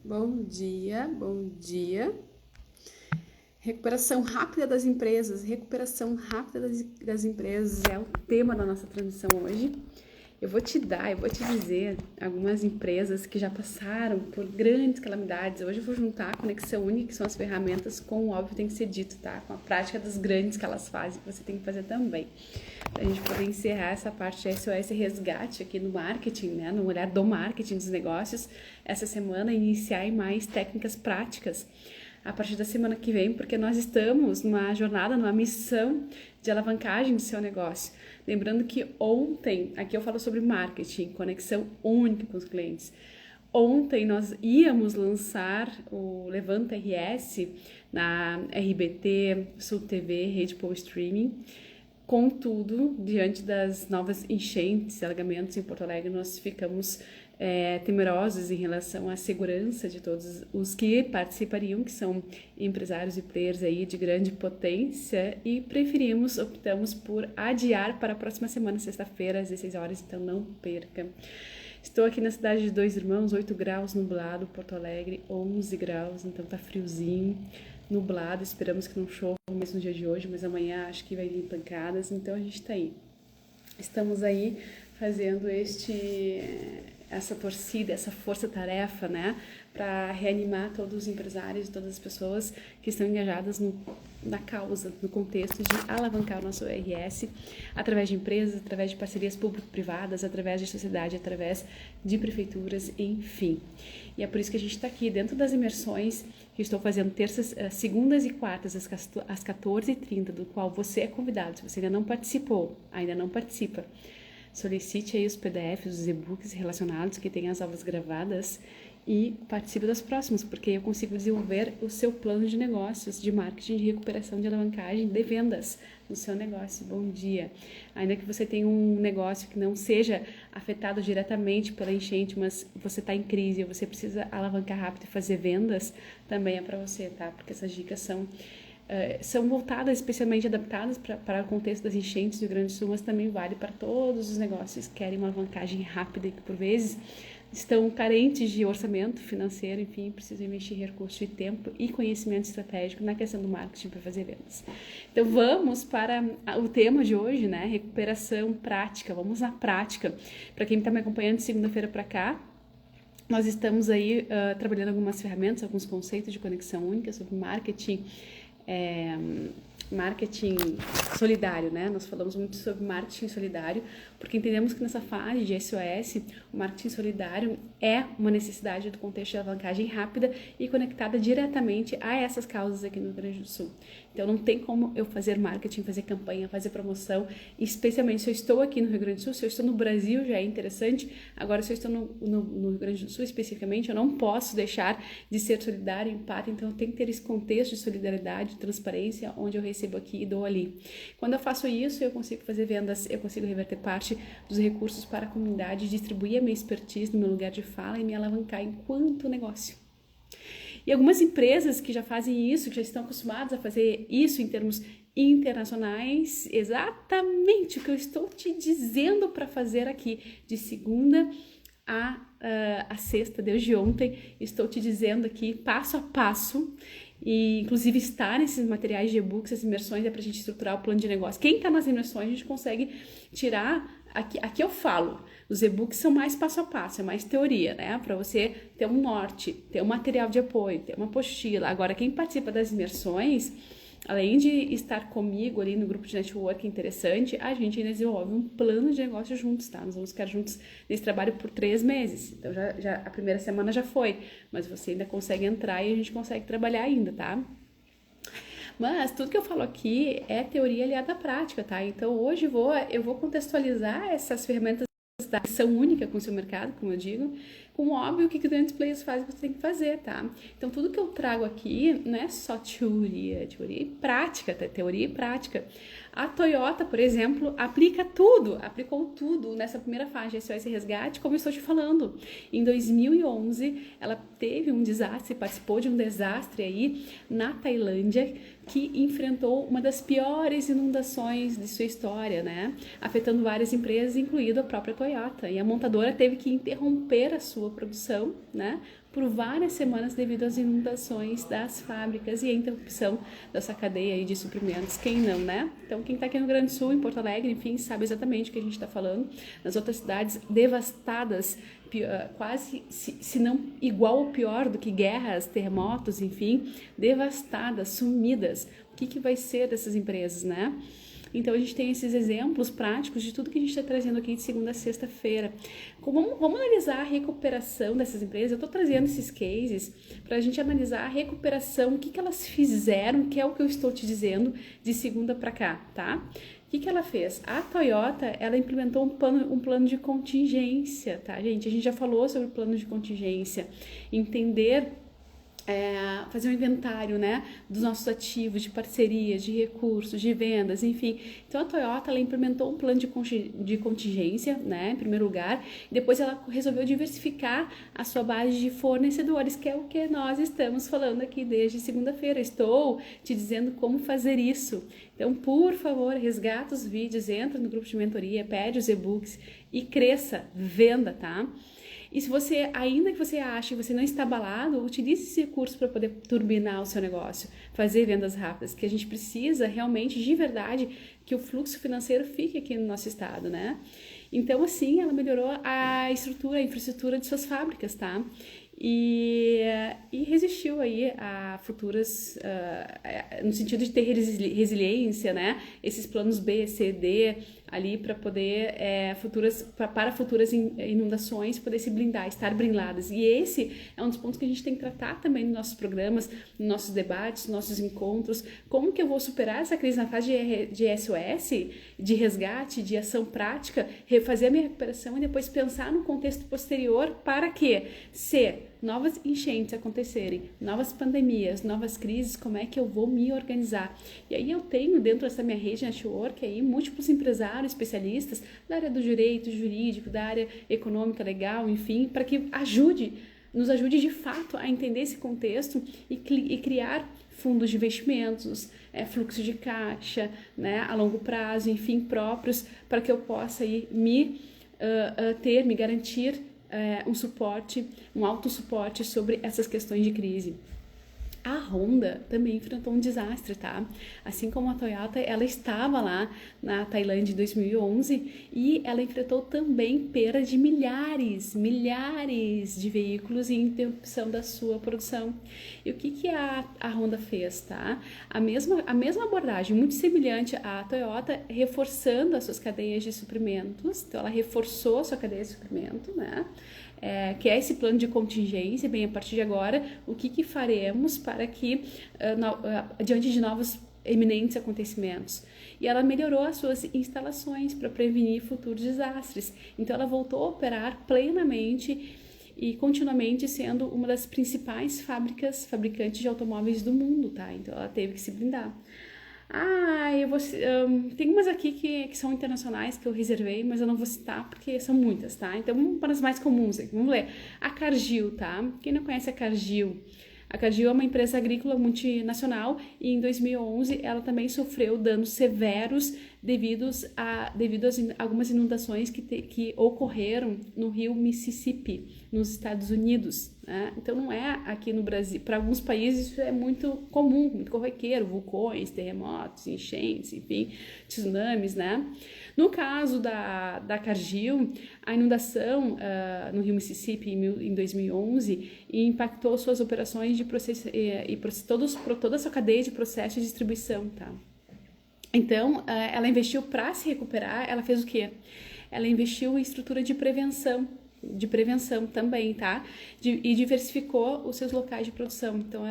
Bom dia, bom dia. Recuperação rápida das empresas. Recuperação rápida das empresas é o tema da nossa transmissão hoje. Eu vou te dizer algumas empresas que já passaram por grandes calamidades. Hoje eu vou juntar a Conexão Única, que são as ferramentas, com o óbvio tem que ser dito, tá? Com a prática das grandes que elas fazem, que você tem que fazer também. Pra gente poder encerrar essa parte de SOS resgate aqui no marketing, né? No olhar do marketing dos negócios, essa semana iniciar em mais técnicas práticas a partir da semana que vem, porque nós estamos numa jornada, numa missão de alavancagem do seu negócio. Lembrando que ontem, aqui eu falo sobre marketing, conexão única com os clientes. Ontem nós íamos lançar o Levanta RS na RBT, Sul TV, Rede Pool Streaming. Contudo, diante das novas enchentes e alagamentos em Porto Alegre, nós ficamos temerosos em relação à segurança de todos os que participariam, que são empresários e players aí de grande potência, e optamos por adiar para a próxima semana, sexta-feira, às 16 horas, então não perca. Estou aqui na cidade de Dois Irmãos, 8 graus nublado, Porto Alegre 11 graus, então tá friozinho, nublado, esperamos que não chova mesmo no dia de hoje, mas amanhã acho que vai vir pancadas, então a gente tá aí. Estamos aí fazendo essa torcida, essa força-tarefa, né, para reanimar todos os empresários, todas as pessoas que estão engajadas na causa, no contexto de alavancar o nosso RS, através de empresas, através de parcerias público-privadas, através de sociedade, através de prefeituras, enfim. E é por isso que a gente está aqui, dentro das imersões que estou fazendo terças, segundas e quartas, às 14h30, do qual você é convidado. Se você ainda não participou, ainda não participa, solicite aí os PDFs, os e-books relacionados que tem as aulas gravadas e participe das próximas, porque eu consigo desenvolver o seu plano de negócios, de marketing, de recuperação, de alavancagem, de vendas no seu negócio. Bom dia! Ainda que você tenha um negócio que não seja afetado diretamente pela enchente, mas você está em crise e você precisa alavancar rápido e fazer vendas, também é para você, tá? Porque essas dicas são voltadas, especialmente adaptadas para o contexto das enchentes do Rio Grande do Sul, mas também vale para todos os negócios que querem uma alavancagem rápida e que, por vezes, estão carentes de orçamento financeiro, enfim, precisam investir recursos de tempo e conhecimento estratégico na questão do marketing para fazer vendas. Então, vamos para o tema de hoje, né? Recuperação prática. Vamos na prática. Para quem está me acompanhando de segunda-feira para cá, nós estamos aí trabalhando algumas ferramentas, alguns conceitos de conexão única sobre marketing, marketing solidário, né? Nós falamos muito sobre marketing solidário, porque entendemos que nessa fase de SOS, o marketing solidário é uma necessidade do contexto de alavancagem rápida e conectada diretamente a essas causas aqui no Rio Grande do Sul. Então, não tem como eu fazer marketing, fazer campanha, fazer promoção, especialmente se eu estou aqui no Rio Grande do Sul, se eu estou no Brasil já é interessante, agora se eu estou no Rio Grande do Sul especificamente, eu não posso deixar de ser solidário, empático, então eu tenho que ter esse contexto de solidariedade, transparência, onde eu recebo aqui e dou ali. Quando eu faço isso, eu consigo fazer vendas, eu consigo reverter parte dos recursos para a comunidade, distribuir a minha expertise no meu lugar de fala e me alavancar enquanto negócio. E algumas empresas que já fazem isso, que já estão acostumadas a fazer isso em termos internacionais, exatamente o que eu estou te dizendo para fazer aqui, de segunda a sexta, desde ontem, estou te dizendo aqui passo a passo. E inclusive está nesses materiais de e-books, essas imersões é para a gente estruturar o plano de negócio. Quem está nas imersões, a gente consegue tirar, aqui eu falo, os e-books são mais passo a passo, é mais teoria, né? Para você ter um norte, ter um material de apoio, ter uma apostila. Agora, quem participa das imersões, além de estar comigo ali no grupo de network interessante, a gente ainda desenvolve um plano de negócio juntos, tá? Nós vamos ficar juntos nesse trabalho por 3 meses. Então, já a primeira semana já foi, mas você ainda consegue entrar e a gente consegue trabalhar ainda, tá? Mas tudo que eu falo aqui é teoria aliada à prática, tá? Então, hoje eu vou contextualizar essas ferramentas da ação única com o seu mercado, como eu digo, com óbvio o que grandes players fazem, você tem que fazer, tá? Então, tudo que eu trago aqui não é só teoria e prática, tá? Teoria e prática. A Toyota, por exemplo, aplicou tudo nessa primeira fase de SOS Resgate, como eu estou te falando. Em 2011, ela teve um desastre, participou de um desastre aí na Tailândia, que enfrentou uma das piores inundações de sua história, né? Afetando várias empresas, incluindo a própria Toyota. E a montadora teve que interromper a sua sua produção, né, por várias semanas devido às inundações das fábricas e a interrupção dessa cadeia aí de suprimentos. Quem não, né? Então, quem está aqui no Rio Grande do Sul, em Porto Alegre, enfim, sabe exatamente o que a gente está falando. Nas outras cidades devastadas, quase, se não igual ou pior do que guerras, terremotos, enfim, devastadas, sumidas. O que vai ser dessas empresas, né? Então, a gente tem esses exemplos práticos de tudo que a gente está trazendo aqui de segunda a sexta-feira. Vamos analisar a recuperação dessas empresas. Eu estou trazendo esses cases para a gente analisar a recuperação, o que elas fizeram, que é o que eu estou te dizendo de segunda para cá, tá? O que ela fez? A Toyota, ela implementou um plano de contingência, tá, gente? A gente já falou sobre o plano de contingência. Entender... fazer um inventário, né, dos nossos ativos, de parcerias, de recursos, de vendas, enfim. Então, a Toyota, ela implementou um plano de contingência, né, em primeiro lugar, e depois ela resolveu diversificar a sua base de fornecedores, que é o que nós estamos falando aqui desde segunda-feira. Estou te dizendo como fazer isso. Então, por favor, resgata os vídeos, entra no grupo de mentoria, pede os e-books e cresça, venda, tá? E se você, ainda que você ache que você não está abalado, utilize esse recurso para poder turbinar o seu negócio, fazer vendas rápidas, que a gente precisa realmente, de verdade, que o fluxo financeiro fique aqui no nosso estado, né? Então, assim, ela melhorou a infraestrutura de suas fábricas, tá? E resistiu aí a futuras, no sentido de ter resiliência, né? Esses planos B, C, D ali para poder para futuras inundações poder se blindar, estar blindadas. E esse é um dos pontos que a gente tem que tratar também nos nossos programas, nos nossos debates, nos nossos encontros. Como que eu vou superar essa crise na fase de SOS, de resgate, de ação prática, refazer a minha recuperação e depois pensar no contexto posterior para que, se novas enchentes acontecerem, novas pandemias, novas crises, como é que eu vou me organizar? E aí eu tenho dentro dessa minha rede network aí múltiplos empresários, especialistas da área do direito jurídico, da área econômica, legal, enfim, para que nos ajude de fato a entender esse contexto e criar fundos de investimentos, fluxo de caixa, né, a longo prazo, enfim, próprios, para que eu possa aí me garantir um suporte, um autossuporte sobre essas questões de crise. A Honda também enfrentou um desastre, tá? Assim como a Toyota, ela estava lá na Tailândia em 2011 e ela enfrentou também perda de milhares de veículos e interrupção da sua produção. E o que a Honda fez, tá? A mesma abordagem, muito semelhante à Toyota, reforçando as suas cadeias de suprimentos. Então, ela reforçou a sua cadeia de suprimento, né? Que é esse plano de contingência, bem, a partir de agora, o que faremos para que, diante de novos eminentes acontecimentos. E ela melhorou as suas instalações para prevenir futuros desastres. Então, ela voltou a operar plenamente e continuamente sendo uma das principais fabricantes de automóveis do mundo, tá? Então, ela teve que se blindar. Tem umas aqui que são internacionais que eu reservei, mas eu não vou citar porque são muitas, tá? Então, vamos para as mais comuns aqui. Vamos ler. A Cargill, tá? Quem não conhece a Cargill? A Cargill é uma empresa agrícola multinacional e em 2011 ela também sofreu danos severos devido a algumas inundações que ocorreram no rio Mississippi, nos Estados Unidos, né? Então não é aqui no Brasil. Para alguns países isso é muito comum, muito corriqueiro, vulcões, terremotos, enchentes, enfim, tsunamis, né? No caso da Cargill, a inundação no rio Mississippi em 2011 impactou suas operações de processo toda a sua cadeia de processo de distribuição, tá? Então, ela investiu para se recuperar, ela fez o quê? Ela investiu em estrutura de prevenção também, tá? E diversificou os seus locais de produção. Então,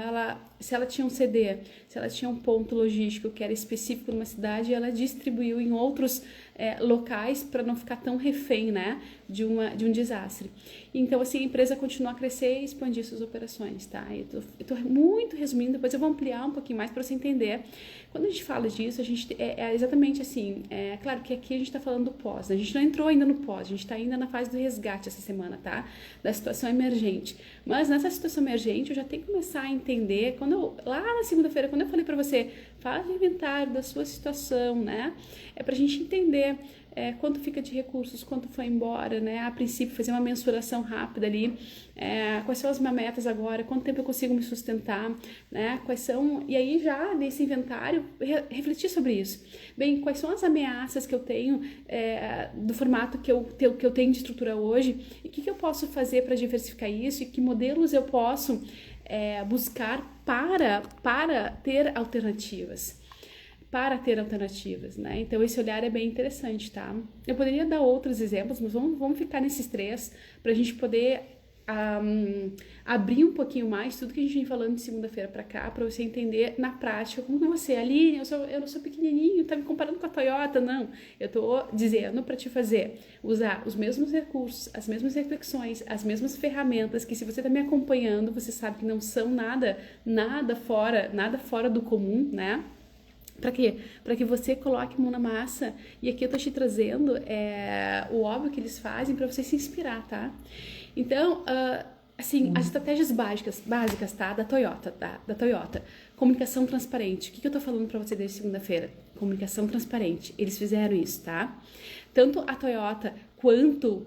se ela tinha um CD, se ela tinha um ponto logístico que era específico numa cidade, ela distribuiu em outros locais para não ficar tão refém, né, de um desastre. Então, assim, a empresa continua a crescer e expandir suas operações, tá? Eu tô muito resumindo, depois eu vou ampliar um pouquinho mais para você entender. Quando a gente fala disso, a gente exatamente assim, claro que aqui a gente está falando do pós, né? A gente não entrou ainda no pós, a gente está ainda na fase do resgate essa semana, tá? Da situação emergente. Mas nessa situação emergente, eu já tenho que começar a entender, lá na segunda-feira, quando eu falei para você faz o inventário da sua situação, né? É pra gente entender quanto fica de recursos, quanto foi embora, né? A princípio, fazer uma mensuração rápida ali, quais são as minhas metas agora, quanto tempo eu consigo me sustentar, né? Quais são, e aí já nesse inventário, refletir sobre isso. Bem, quais são as ameaças que eu tenho do formato que eu tenho de estrutura hoje, e o que eu posso fazer para diversificar isso, e que modelos eu posso buscar para ter alternativas. Né? Então, esse olhar é bem interessante, tá? Eu poderia dar outros exemplos, mas vamos ficar nesses 3 para a gente poder abrir um pouquinho mais tudo que a gente vem falando de segunda-feira para cá, para você entender na prática como que você, Aline, eu não sou pequenininho, tá me comparando com a Toyota, não. Eu tô dizendo para te usar os mesmos recursos, as mesmas reflexões, as mesmas ferramentas que, se você tá me acompanhando, você sabe que não são nada fora do comum, né? Para quê? Para que você coloque a mão na massa. E aqui eu tô te trazendo o óbvio que eles fazem para você se inspirar, tá? Então, assim, as estratégias básicas, tá? Da Toyota. Comunicação transparente. O que eu tô falando para você desde segunda-feira? Comunicação transparente. Eles fizeram isso, tá? Tanto a Toyota quanto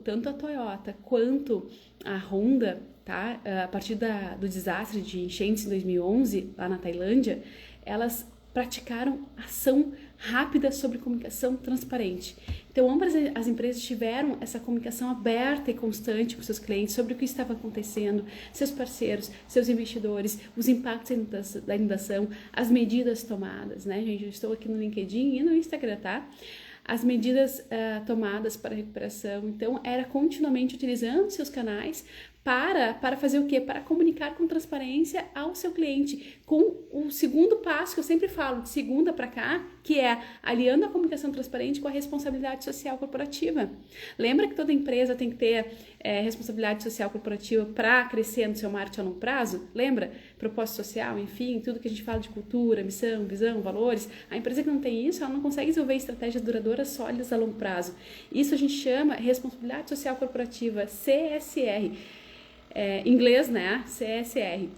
a Honda, tá? A partir do desastre de enchentes em 2011, lá na Tailândia, elas praticaram ação rápida sobre comunicação transparente. Então, ambas as empresas tiveram essa comunicação aberta e constante com seus clientes sobre o que estava acontecendo, seus parceiros, seus investidores, os impactos da inundação, as medidas tomadas, né, gente? Eu estou aqui no LinkedIn e no Instagram, tá? As medidas tomadas para a recuperação. Então, era continuamente utilizando seus canais para fazer o quê? Para comunicar com transparência ao seu cliente, com o segundo passo que eu sempre falo, de segunda para cá, que é aliando a comunicação transparente com a responsabilidade social corporativa. Lembra que toda empresa tem que ter responsabilidade social corporativa para crescer no seu marketing a longo prazo? Lembra? Propósito social, enfim, tudo que a gente fala de cultura, missão, visão, valores. A empresa que não tem isso, ela não consegue desenvolver estratégias duradouras sólidas a longo prazo. Isso a gente chama responsabilidade social corporativa, CSR. Em inglês, né? CSR.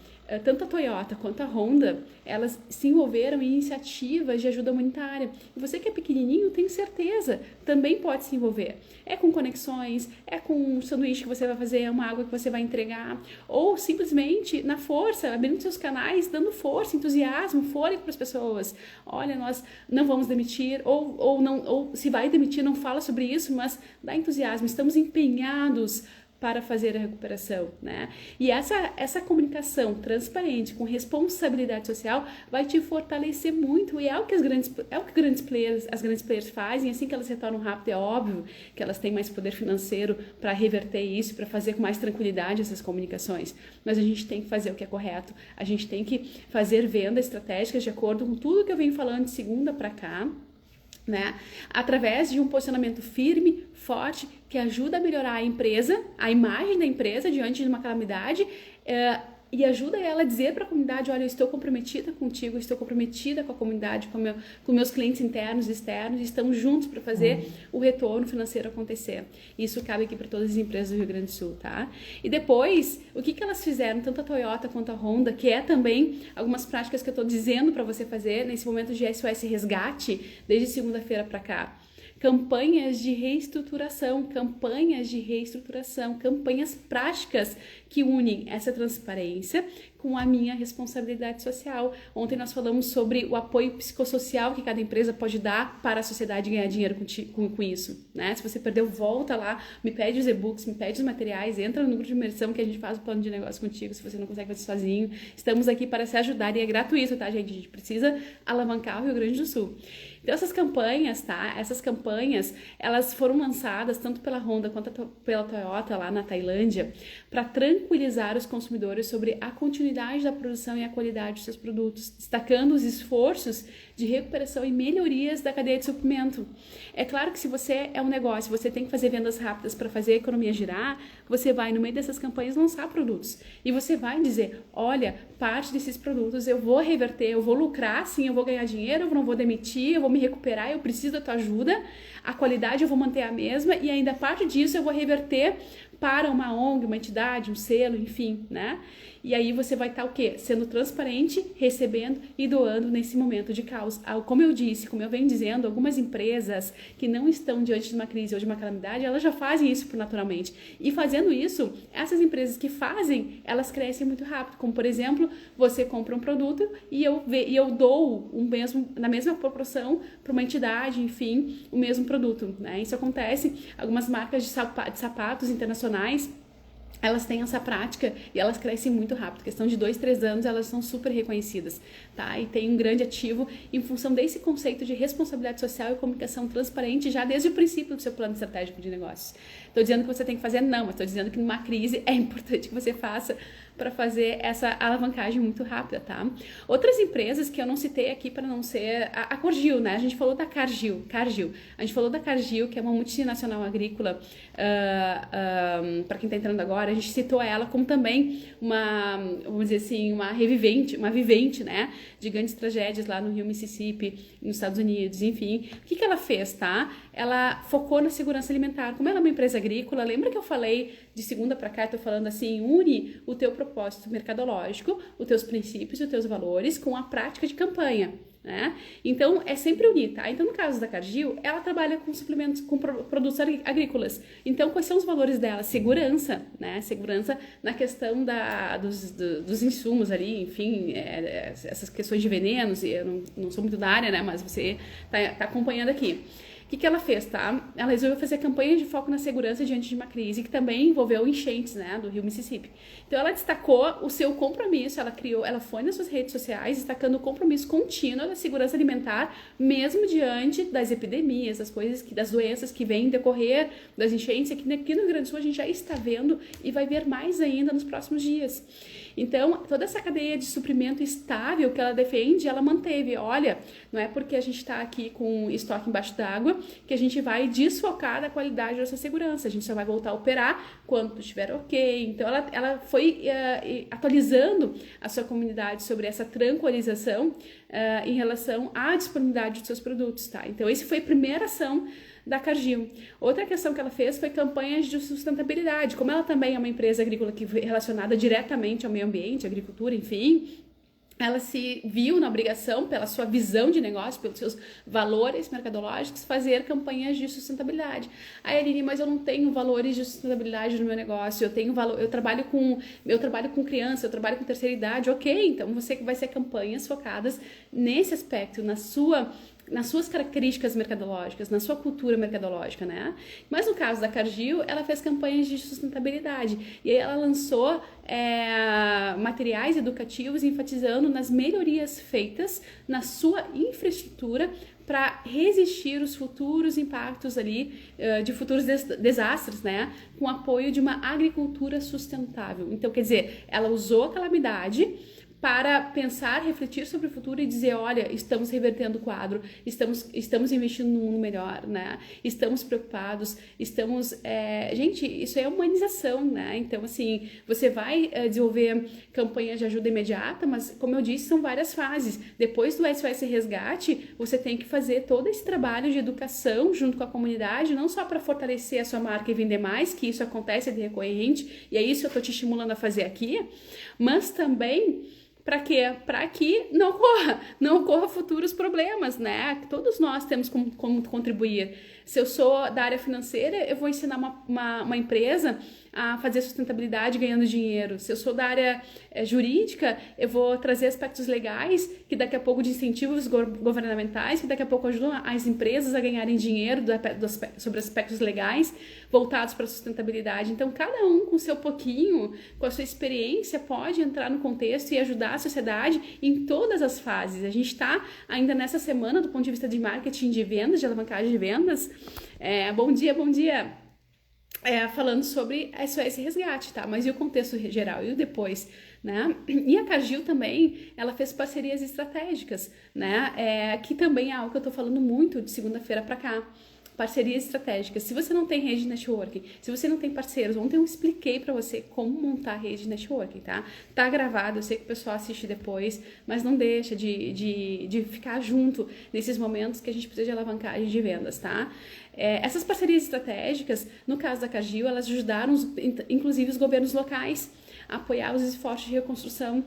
Tanto a Toyota quanto a Honda, elas se envolveram em iniciativas de ajuda humanitária. E você que é pequenininho, tenho certeza, também pode se envolver. É com conexões, é com um sanduíche que você vai fazer, é uma água que você vai entregar, ou simplesmente na força, abrindo seus canais, dando força, entusiasmo, fôlego para as pessoas. Olha, nós não vamos demitir, ou se vai demitir, não fala sobre isso, mas dá entusiasmo, estamos empenhados para fazer a recuperação, né? E essa comunicação transparente, com responsabilidade social, vai te fortalecer muito, e é o que as grandes players fazem. Assim que elas retornam rápido, é óbvio que elas têm mais poder financeiro para reverter isso, para fazer com mais tranquilidade essas comunicações. Mas a gente tem que fazer o que é correto, a gente tem que fazer vendas estratégicas de acordo com tudo que eu venho falando de segunda para cá, né? Através de um posicionamento firme, forte, que ajuda a melhorar a empresa, a imagem da empresa diante de uma calamidade, e ajuda ela a dizer para a comunidade: olha, eu estou comprometida contigo, eu estou comprometida com a comunidade, com meus clientes internos e externos, e estamos juntos para fazer o retorno financeiro acontecer. Isso cabe aqui para todas as empresas do Rio Grande do Sul, tá? E depois, o que elas fizeram, tanto a Toyota quanto a Honda, que é também algumas práticas que eu estou dizendo para você fazer nesse momento de SOS Resgate, desde segunda-feira para cá. Campanhas de reestruturação, campanhas práticas que unem essa transparência com a minha responsabilidade social. Ontem nós falamos sobre o apoio psicossocial que cada empresa pode dar para a sociedade ganhar dinheiro com isso, né? Se você perdeu, volta lá, me pede os e-books, me pede os materiais, entra no grupo de imersão que a gente faz o plano de negócio contigo, se você não consegue fazer sozinho. Estamos aqui para se ajudar e é gratuito, tá, gente? A gente precisa alavancar o Rio Grande do Sul. Então, essas campanhas, tá? Elas foram lançadas tanto pela Honda quanto pela Toyota lá na Tailândia para tranquilizar os consumidores sobre a continuidade da produção e a qualidade dos seus produtos, destacando os esforços de recuperação e melhorias da cadeia de suprimento. É claro que se você é um negócio, você tem que fazer vendas rápidas para fazer a economia girar, você vai, no meio dessas campanhas, lançar produtos. E você vai dizer: olha, parte desses produtos eu vou reverter, eu vou lucrar, sim, eu vou ganhar dinheiro, eu não vou demitir, eu vou me recuperar, eu preciso da tua ajuda, a qualidade eu vou manter a mesma, e ainda parte disso eu vou reverter para uma ONG, uma entidade, um selo, enfim, né? E aí você vai estar o quê? Sendo transparente, recebendo e doando nesse momento de caos. Como eu disse, como eu venho dizendo, algumas empresas que não estão diante de uma crise ou de uma calamidade, elas já fazem isso por naturalmente. E fazendo isso, essas empresas que fazem, elas crescem muito rápido. Como, por exemplo, você compra um produto e eu dou na mesma proporção para uma entidade, enfim, o mesmo produto, né? Isso acontece. Algumas marcas de sapatos internacionais, elas têm essa prática e elas crescem muito rápido. Questão de 2, 3 anos, elas são super reconhecidas, tá? E tem um grande ativo em função desse conceito de responsabilidade social e comunicação transparente já desde o princípio do seu plano estratégico de negócios. Estou dizendo que você tem que fazer? Não, mas estou dizendo que numa crise é importante que você faça para fazer essa alavancagem muito rápida, tá? Outras empresas que eu não citei aqui para não ser... A Cargill, né? A gente falou da Cargill. A gente falou da Cargill, que é uma multinacional agrícola, para quem está entrando agora, a gente citou ela como também uma, vamos dizer assim, uma vivente, né? De grandes tragédias lá no Rio Mississippi, nos Estados Unidos, enfim. O que ela fez, tá? Ela focou na segurança alimentar. Como ela é uma empresa agrícola, lembra que eu falei de segunda para cá, eu tô falando assim, une o teu propósito mercadológico, os teus princípios e os teus valores com a prática de campanha, né? Então, é sempre unir, tá? Então, no caso da Cargill, ela trabalha com suplementos, com produtos agrícolas. Então, quais são os valores dela? Segurança, né? Segurança na questão dos insumos ali, enfim, essas questões de venenos, eu não sou muito da área, né? Mas você tá acompanhando aqui. O que ela fez, tá? Ela resolveu fazer campanha de foco na segurança diante de uma crise que também envolveu enchentes, né, do Rio Mississippi. Então ela destacou o seu compromisso, ela foi nas suas redes sociais destacando o compromisso contínuo da segurança alimentar, mesmo diante das epidemias, das doenças que vêm decorrer das enchentes, aqui no Rio Grande do Sul a gente já está vendo e vai ver mais ainda nos próximos dias. Então, toda essa cadeia de suprimento estável que ela defende, ela manteve. Olha, não é porque a gente está aqui com estoque embaixo d'água que a gente vai desfocar da qualidade dessa segurança. A gente só vai voltar a operar quando estiver ok. Então, ela foi atualizando a sua comunidade sobre essa tranquilização em relação à disponibilidade dos seus produtos, tá? Então, essa foi a primeira ação da Cargill. Outra questão que ela fez foi campanhas de sustentabilidade. Como ela também é uma empresa agrícola que foi relacionada diretamente ao meio ambiente, agricultura, enfim, ela se viu na obrigação, pela sua visão de negócio, pelos seus valores mercadológicos, fazer campanhas de sustentabilidade. Aí, Aline, mas eu não tenho valores de sustentabilidade no meu negócio, eu trabalho com criança, eu trabalho com terceira idade, ok, então você vai ser campanhas focadas nesse aspecto, nas suas características mercadológicas, na sua cultura mercadológica, né? Mas no caso da Cargill, ela fez campanhas de sustentabilidade e aí ela lançou materiais educativos enfatizando nas melhorias feitas na sua infraestrutura para resistir os futuros impactos ali, de futuros desastres, né? Com apoio de uma agricultura sustentável. Então, quer dizer, ela usou a calamidade para pensar, refletir sobre o futuro e dizer, olha, estamos revertendo o quadro, estamos investindo num mundo melhor, né? Estamos preocupados, gente, isso é humanização, né? Então, assim, você vai desenvolver campanhas de ajuda imediata, mas, como eu disse, são várias fases. Depois do SOS Resgate, você tem que fazer todo esse trabalho de educação junto com a comunidade, não só para fortalecer a sua marca e vender mais, que isso acontece de recorrente, e é isso que eu estou te estimulando a fazer aqui, mas também para quê? Para que não ocorra futuros problemas, né? Todos nós temos como contribuir. Se eu sou da área financeira, eu vou ensinar uma empresa a fazer sustentabilidade ganhando dinheiro. Se eu sou da área jurídica, eu vou trazer aspectos legais, que daqui a pouco de incentivos governamentais, que daqui a pouco ajudam as empresas a ganharem dinheiro sobre aspectos legais voltados para a sustentabilidade. Então, cada um com o seu pouquinho, com a sua experiência, pode entrar no contexto e ajudar a sociedade em todas as fases. A gente está ainda nessa semana, do ponto de vista de marketing de vendas, de alavancagem de vendas. Bom dia. Falando sobre SOS Resgate, tá? Mas e o contexto geral? E o depois, né? E a Cargill também, ela fez parcerias estratégicas, né? Que também é algo que eu tô falando muito de segunda-feira para cá. parcerias estratégicas. Se você não tem rede de networking, se você não tem parceiros, ontem eu expliquei para você como montar a rede de networking, tá? Tá gravado, eu sei que o pessoal assiste depois, mas não deixa de ficar junto nesses momentos que a gente precisa de alavancagem de vendas, tá? Essas parcerias estratégicas, no caso da Cargill, elas ajudaram, inclusive, os governos locais a apoiar os esforços de reconstrução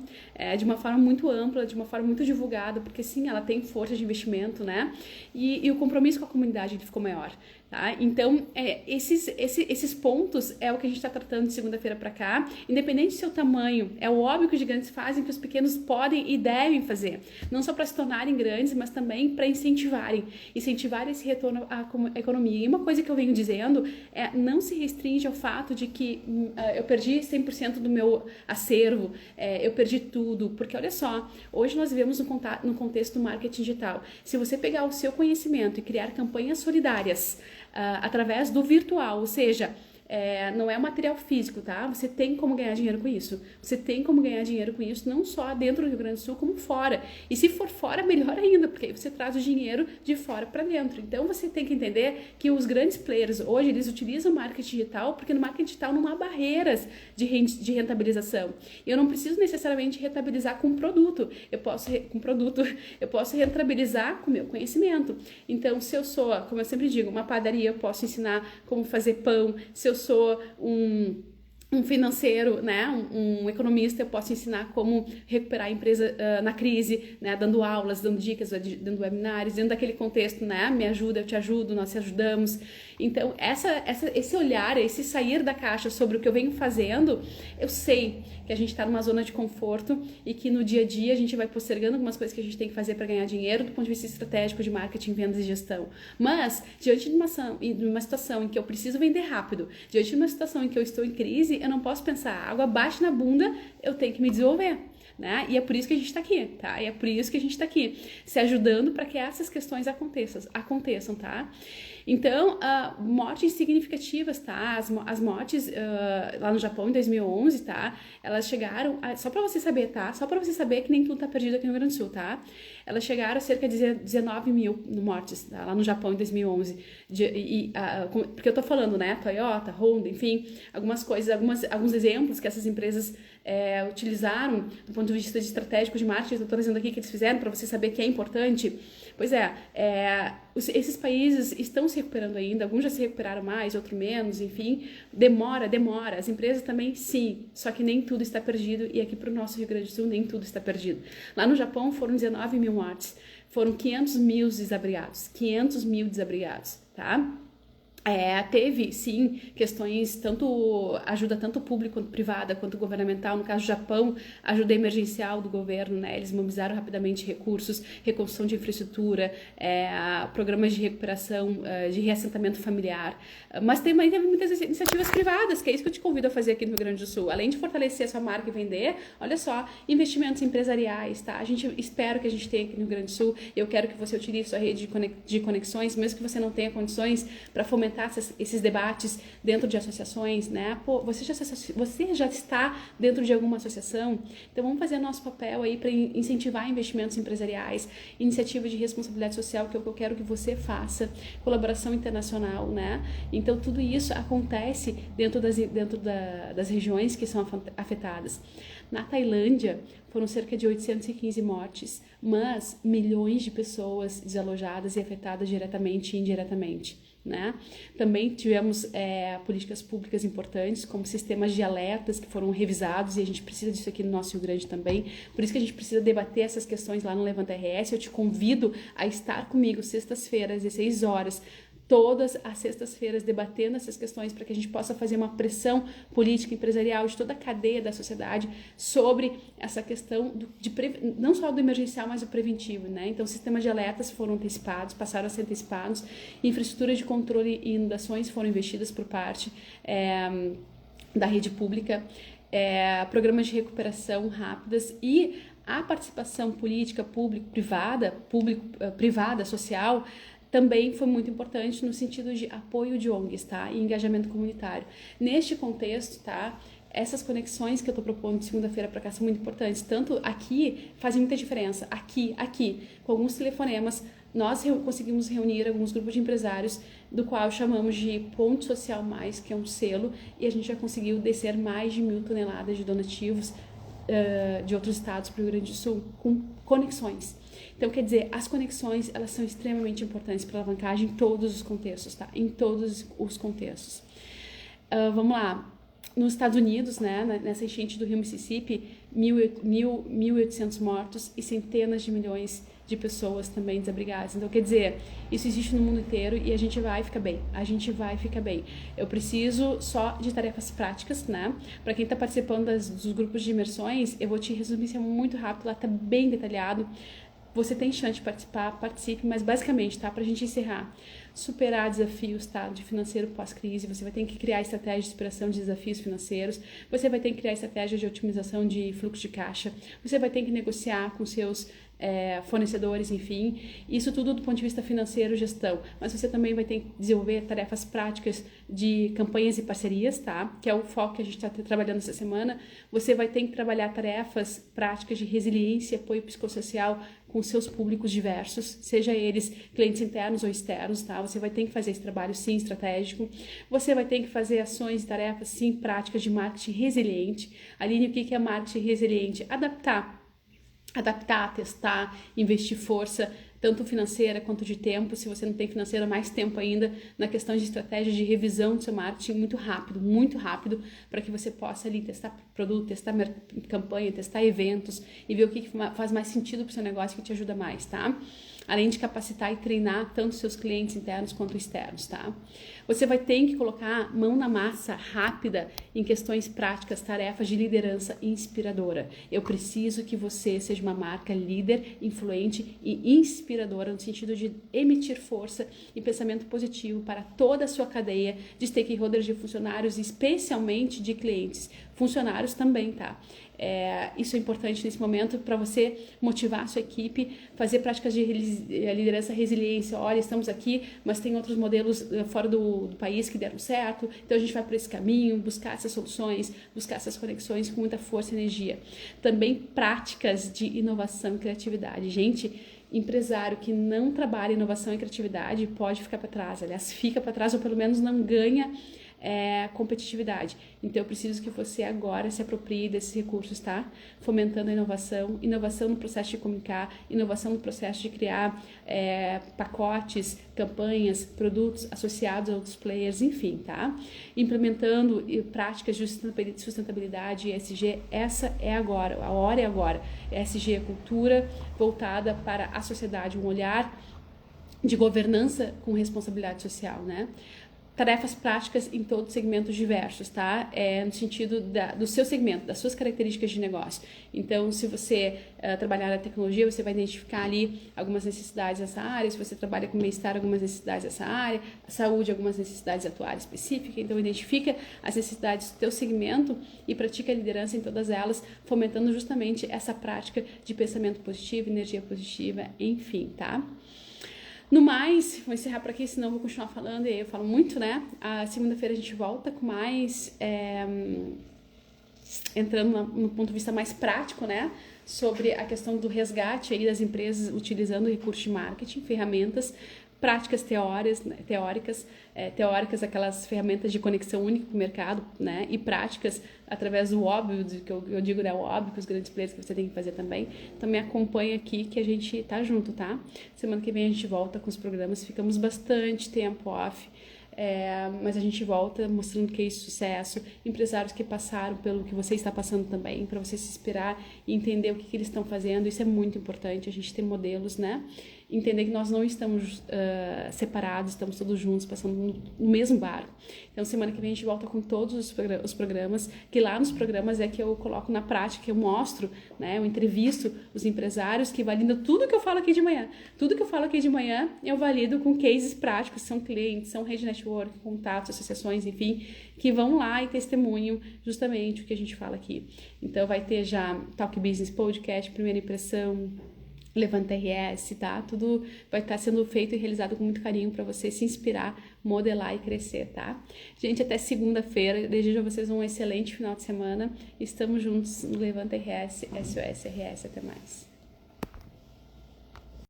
de uma forma muito ampla, de uma forma muito divulgada, porque sim, ela tem força de investimento, né? E o compromisso com a comunidade ficou maior. Tá? Então, esses pontos é o que a gente está tratando de segunda-feira para cá, independente do seu tamanho, é o óbvio que os gigantes fazem, que os pequenos podem e devem fazer, não só para se tornarem grandes, mas também para incentivar esse retorno à economia. E uma coisa que eu venho dizendo é não se restringe ao fato de que eu perdi 100% do meu acervo, eu perdi tudo, porque olha só, hoje nós vivemos no contexto do marketing digital. Se você pegar o seu conhecimento e criar campanhas solidárias através do virtual, ou seja, não é material físico, tá? Você tem como ganhar dinheiro com isso. Você tem como ganhar dinheiro com isso, não só dentro do Rio Grande do Sul, como fora. E se for fora, melhor ainda, porque aí você traz o dinheiro de fora para dentro. Então, você tem que entender que os grandes players, hoje, eles utilizam o marketing digital, porque no marketing digital não há barreiras de rentabilização. Eu não preciso necessariamente rentabilizar com produto. Eu posso rentabilizar com o meu conhecimento. Então, se eu sou, como eu sempre digo, uma padaria, eu posso ensinar como fazer pão. Se eu sou um financeiro, né, um economista, eu posso ensinar como recuperar a empresa na crise, né, dando aulas, dando dicas, dando webinários, dentro daquele contexto, né, me ajuda, eu te ajudo, nós te ajudamos. Então, esse olhar, esse sair da caixa sobre o que eu venho fazendo, eu sei que a gente está numa zona de conforto e que no dia a dia a gente vai postergando algumas coisas que a gente tem que fazer para ganhar dinheiro do ponto de vista estratégico de marketing, vendas e gestão. Mas, diante de uma situação em que eu preciso vender rápido, diante de uma situação em que eu estou em crise, eu não posso pensar, água bate na bunda, eu tenho que me desenvolver. Né? E é por isso que a gente está aqui, tá? E é por isso que a gente está aqui, se ajudando para que essas questões aconteçam, tá? Então, mortes significativas, tá? As mortes lá no Japão em 2011, tá? Elas chegaram, só para você saber, tá? Só para você saber que nem tudo tá perdido aqui no Rio Grande do Sul, tá? Elas chegaram a cerca de 19 mil mortes, tá? Lá no Japão em 2011. Porque eu tô falando, né? Toyota, Honda, enfim, algumas coisas, alguns exemplos que essas empresas utilizaram do ponto de vista estratégico de marketing. Eu tô trazendo aqui que eles fizeram para você saber que é importante. Pois esses países estão se recuperando ainda, alguns já se recuperaram mais, outros menos, enfim, demora, as empresas também sim, só que nem tudo está perdido e aqui para o nosso Rio Grande do Sul nem tudo está perdido. Lá no Japão foram 19 mil mortes, foram 500 mil desabrigados, tá? Teve, sim, questões, ajuda tanto pública quanto privada, quanto governamental. No caso do Japão, ajuda emergencial do governo, né? Eles mobilizaram rapidamente recursos, reconstrução de infraestrutura, programas de recuperação, de reassentamento familiar. Mas também teve muitas iniciativas privadas, que é isso que eu te convido a fazer aqui no Rio Grande do Sul. Além de fortalecer a sua marca e vender, olha só, investimentos empresariais, tá? Espero que a gente tenha aqui no Rio Grande do Sul. Eu quero que você utilize sua rede de conexões, mesmo que você não tenha condições, para fomentar esses debates dentro de associações, né? Pô, você já está dentro de alguma associação? Então vamos fazer nosso papel aí para incentivar investimentos empresariais, iniciativa de responsabilidade social, que é o que eu quero que você faça, colaboração internacional, né? Então tudo isso acontece dentro das regiões que são afetadas. Na Tailândia foram cerca de 815 mortes, mas milhões de pessoas desalojadas e afetadas diretamente e indiretamente. Né? Também tivemos políticas públicas importantes, como sistemas de alertas que foram revisados, e a gente precisa disso aqui no nosso Rio Grande também. Por isso que a gente precisa debater essas questões lá no Levanta RS. Eu te convido a estar comigo sextas-feiras, às 16 horas, todas as sextas-feiras, debatendo essas questões para que a gente possa fazer uma pressão política, empresarial, de toda a cadeia da sociedade sobre essa questão não só do emergencial, mas do preventivo, né? Então, sistemas de alertas foram antecipados, passaram a ser antecipados, infraestrutura de controle e inundações foram investidas por parte da rede pública, programas de recuperação rápidas e a participação política, privada, social, também foi muito importante no sentido de apoio de ONGs, tá? E engajamento comunitário. Neste contexto, tá? Essas conexões que eu estou propondo de segunda-feira para cá são muito importantes. Tanto aqui, fazem muita diferença. Aqui, com alguns telefonemas, nós conseguimos reunir alguns grupos de empresários, do qual chamamos de Ponto Social Mais, que é um selo, e a gente já conseguiu descer mais de 1.000 toneladas de donativos de outros estados para o Rio Grande do Sul, com conexões. Então, quer dizer, as conexões, elas são extremamente importantes para a alavancagem em todos os contextos, tá? Em todos os contextos. Vamos lá. Nos Estados Unidos, né, nessa enchente do rio Mississippi, 1.800 mortos e centenas de milhões de pessoas também desabrigadas. Então, quer dizer, isso existe no mundo inteiro e a gente vai ficar bem. A gente vai ficar bem. Eu preciso só de tarefas práticas, né? Para quem está participando dos grupos de imersões, eu vou te resumir isso muito rápido, lá está bem detalhado. Você tem chance de participar, participe, mas basicamente, tá? Pra gente encerrar, superar desafios, tá? De financeiro pós-crise, você vai ter que criar estratégia de superação de desafios financeiros, você vai ter que criar estratégia de otimização de fluxo de caixa, você vai ter que negociar com seus fornecedores, enfim, isso tudo do ponto de vista financeiro, gestão, mas você também vai ter que desenvolver tarefas práticas de campanhas e parcerias, tá? Que é o foco que a gente está trabalhando essa semana. Você vai ter que trabalhar tarefas práticas de resiliência e apoio psicossocial com seus públicos diversos, seja eles clientes internos ou externos, tá? Você vai ter que fazer esse trabalho, sim, estratégico. Você vai ter que fazer ações e tarefas, sim, práticas de marketing resiliente. Aline, o que é marketing resiliente? Adaptar, testar, investir força, tanto financeira quanto de tempo. Se você não tem financeira, mais tempo ainda na questão de estratégia de revisão do seu marketing muito rápido, para que você possa ali testar produto, testar campanha, testar eventos e ver o que faz mais sentido para o seu negócio, que te ajuda mais, tá? Além de capacitar e treinar tanto seus clientes internos quanto externos, tá? Você vai ter que colocar mão na massa rápida em questões práticas, tarefas de liderança inspiradora. Eu preciso que você seja uma marca líder, influente e inspiradora no sentido de emitir força e pensamento positivo para toda a sua cadeia de stakeholders, de funcionários, especialmente de clientes. Funcionários também, tá? Isso é importante nesse momento para você motivar a sua equipe, fazer práticas de liderança, resiliência. Olha, estamos aqui, mas tem outros modelos fora do país que deram certo, então a gente vai por esse caminho, buscar essas soluções, buscar essas conexões com muita força e energia. Também práticas de inovação e criatividade. Gente, empresário que não trabalha em inovação e criatividade pode ficar para trás, aliás, fica para trás ou pelo menos não ganha competitividade. Então eu preciso que você agora se aproprie desses recursos, tá? Fomentando a inovação no processo de comunicar, inovação no processo de criar pacotes, campanhas, produtos associados a outros players, enfim, tá? Implementando práticas de sustentabilidade e ESG, essa é agora, a hora é agora. ESG é cultura voltada para a sociedade, um olhar de governança com responsabilidade social, né? Tarefas práticas em todos os segmentos diversos, tá? No sentido do seu segmento, das suas características de negócio. Então, se você trabalhar na tecnologia, você vai identificar ali algumas necessidades dessa área. Se você trabalha com bem-estar, algumas necessidades dessa área. A saúde, algumas necessidades atuais específicas. Então, identifica as necessidades do teu segmento e pratica a liderança em todas elas, fomentando justamente essa prática de pensamento positivo, energia positiva, enfim, tá? No mais, vou encerrar por aqui, senão eu vou continuar falando, e aí eu falo muito, né? A segunda-feira a gente volta com mais, entrando no ponto de vista mais prático, né? Sobre a questão do resgate aí das empresas utilizando recursos de marketing, ferramentas, práticas teóricas, aquelas ferramentas de conexão única com o mercado, né? E práticas através do óbvio, que eu digo, né? O óbvio que os grandes players que você tem que fazer também. Então me acompanha aqui que a gente tá junto, tá? Semana que vem a gente volta com os programas, ficamos bastante tempo off. Mas a gente volta mostrando case de sucesso, empresários que passaram pelo que você está passando também, para você se inspirar e entender o que eles estão fazendo. Isso é muito importante, a gente ter modelos, né? Entender que nós não estamos separados, estamos todos juntos, passando no mesmo barco. Então, semana que vem a gente volta com todos os programas, que lá nos programas é que eu coloco na prática, que eu mostro, né? Eu entrevisto os empresários que validam tudo que eu falo aqui de manhã. Tudo que eu falo aqui de manhã, eu valido com cases práticos, são clientes, são rede network, contatos, associações, enfim, que vão lá e testemunham justamente o que a gente fala aqui. Então, vai ter já Talk Business Podcast, Primeira Impressão, Levanta RS, tá? Tudo vai estar sendo feito e realizado com muito carinho para você se inspirar, modelar e crescer, tá? Gente, até segunda-feira. Desejo a vocês um excelente final de semana. Estamos juntos no Levanta RS, SOS RS. Até mais.